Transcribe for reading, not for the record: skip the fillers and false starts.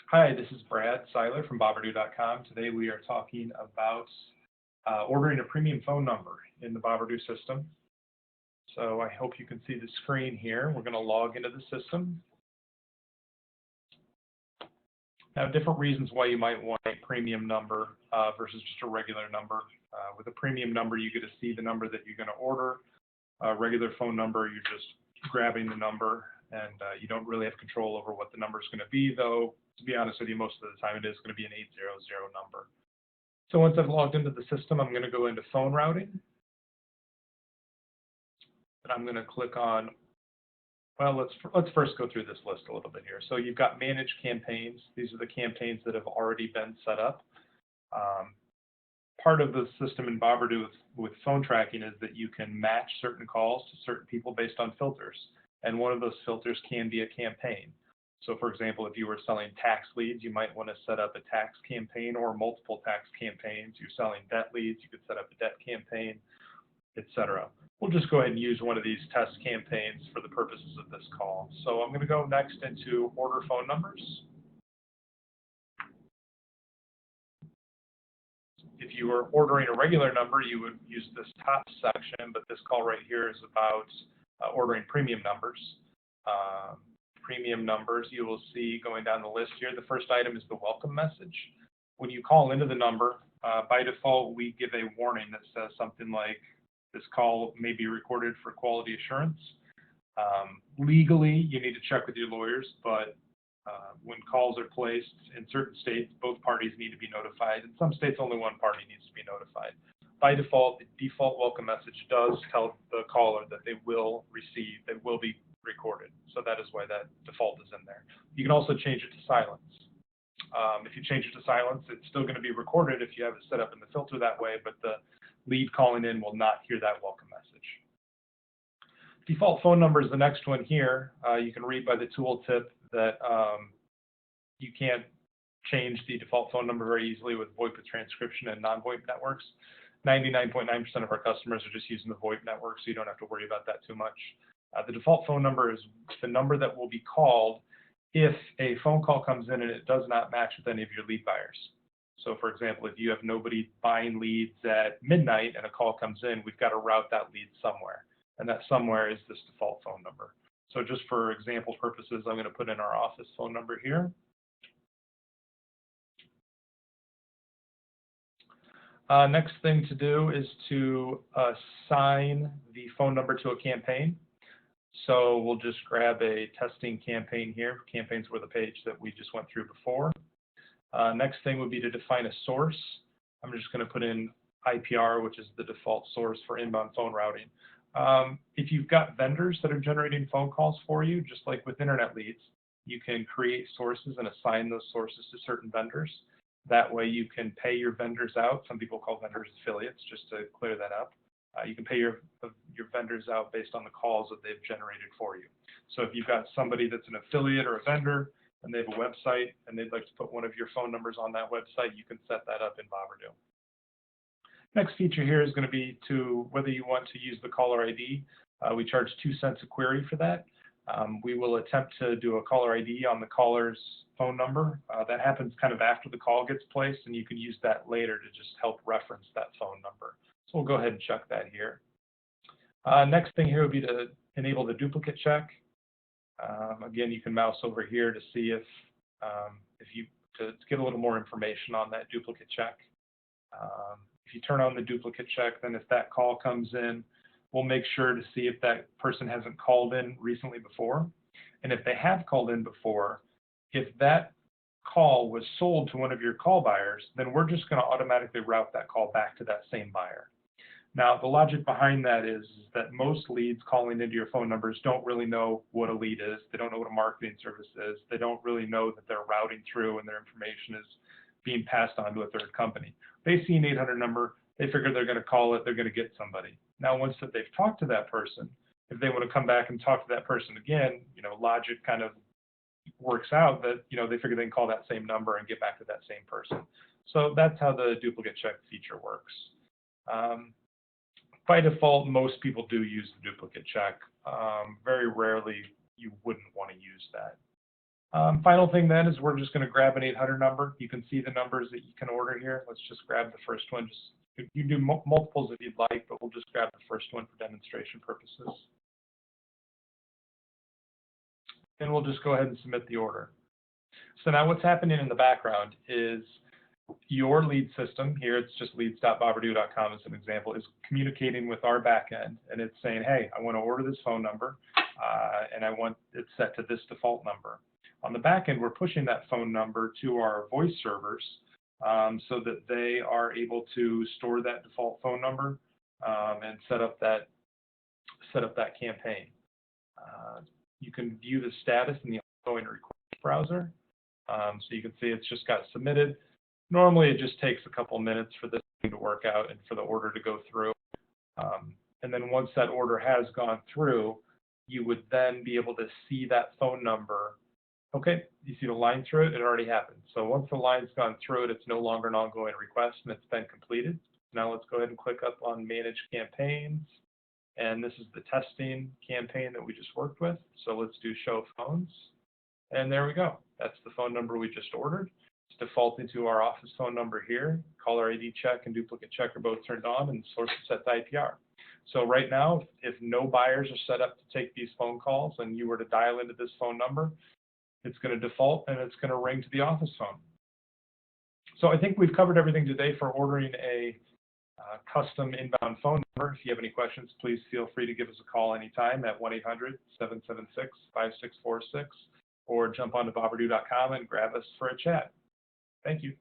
Hi, this is Brad Seiler from boberdoo.com. Today we are talking about ordering a premium phone number in the Boberdoo system. So I hope you can see the screen here. We're going to log into the system. Now, different reasons why you might want a premium number versus just a regular number. With a premium number, you get to see the number that you're going to order. A regular phone number, you're just grabbing the number, and you don't really have control over what the number is going to be, though, to be honest with you, most of the time it is going to be an 800 number. So once I've logged into the system, I'm going to go into phone routing. And I'm going to click on, well, let's first go through this list a little bit here. So you've got managed campaigns. These are the campaigns that have already been set up. Part of the system in Boberdoo with phone tracking is that you can match certain calls to certain people based on filters. And one of those filters can be a campaign. So for example, if you were selling tax leads, you might want to set up a tax campaign or multiple tax campaigns. You're selling debt leads, you could set up a debt campaign, etc. We'll just go ahead and use one of these test campaigns for the purposes of this call. So I'm going to go next into order phone numbers. If you were ordering a regular number, you would use this top section, but this call right here is about ordering premium numbers. Premium numbers, you will see going down the list here. The first item is the welcome message. When you call into the number, by default, we give a warning that says something like, this call may be recorded for quality assurance. Legally, you need to check with your lawyers, but when calls are placed in certain states, both parties need to be notified. In some states, only one party needs to be notified. By default, the default welcome message does tell the caller that they will be recorded. So that is why that default is in there. You can also change it to silence. If you change it to silence, it's still going to be recorded if you have it set up in the filter that way, but the lead calling in will not hear that welcome message. Default phone number is the next one here. You can read by the tooltip that you can't change the default phone number very easily with VoIP with transcription and non-VoIP networks. 99.9% of our customers are just using the VoIP network, so you don't have to worry about that too much. The default phone number is the number that will be called if a phone call comes in and it does not match with any of your lead buyers. So for example, if you have nobody buying leads at midnight and a call comes in, we've got to route that lead somewhere. And that somewhere is this default phone number. So just for example purposes, I'm going to put in our office phone number here. Next thing to do is to assign the phone number to a campaign. So we'll just grab a testing campaign here. Campaigns were the page that we just went through before. Next thing would be to define a source. I'm just going to put in IPR, which is the default source for inbound phone routing. If you've got vendors that are generating phone calls for you, just like with internet leads, you can create sources and assign those sources to certain vendors. That way you can pay your vendors out. Some people call vendors affiliates, just to clear that up. You can pay your vendors out based on the calls that they've generated for you. So if you've got somebody that's an affiliate or a vendor and they have a website and they'd like to put one of your phone numbers on that website, you can set that up in Boberdoo. Next feature here is going to be to whether you want to use the caller ID. We charge 2 cents a query for that. We will attempt to do a caller ID on the caller's phone number. That happens kind of after the call gets placed, and you can use that later to just help reference that phone number. So we'll go ahead and check that here. Next thing here would be to enable the duplicate check. Again, you can mouse over here to see to get a little more information on that duplicate check. If you turn on the duplicate check, then if that call comes in, we'll make sure to see if that person hasn't called in recently before. And if they have called in before, if that call was sold to one of your call buyers, then we're just going to automatically route that call back to that same buyer. Now, the logic behind that is that most leads calling into your phone numbers don't really know what a lead is. They don't know what a marketing service is. They don't really know that they're routing through and their information is being passed on to a third company. They see an 800 number, they figure they're going to call it, they're going to get somebody. Now, once that they've talked to that person, if they want to come back and talk to that person again, logic kind of works out that, they figure they can call that same number and get back to that same person. So that's how the duplicate check feature works. By default, most people do use the duplicate check. Very rarely you wouldn't want to use that. Final thing then is we're just going to grab an 800 number. You can see the numbers that you can order here. Let's just grab the first one. You can do multiples if you'd like, but we'll just grab the first one for demonstration purposes. Then we'll just go ahead and submit the order. So now what's happening in the background is your lead system, here it's just leads.boberdoo.com as an example, is communicating with our backend, and it's saying, hey, I want to order this phone number, and I want it set to this default number. On the backend, we're pushing that phone number to our voice servers so that they are able to store that default phone number and set up that campaign. You can view the status in the ongoing request browser. So you can see it's just got submitted. Normally, it just takes a couple minutes for this thing to work out and for the order to go through. And then once that order has gone through, you would then be able to see that phone number. Okay, you see the line through it, it already happened. So once the line's gone through it, it's no longer an ongoing request and it's been completed. Now let's go ahead and click up on Manage Campaigns. And this is the testing campaign that we just worked with. So let's do Show Phones. And there we go. That's the phone number we just ordered. It's defaulting to our office phone number here. Caller ID check and duplicate check are both turned on, and source is set to IPR. So right now, if no buyers are set up to take these phone calls and you were to dial into this phone number, it's going to default and it's going to ring to the office phone. So I think we've covered everything today for ordering a custom inbound phone number. If you have any questions, please feel free to give us a call anytime at 1-800-776-5646 or jump onto boberdoo.com and grab us for a chat. Thank you.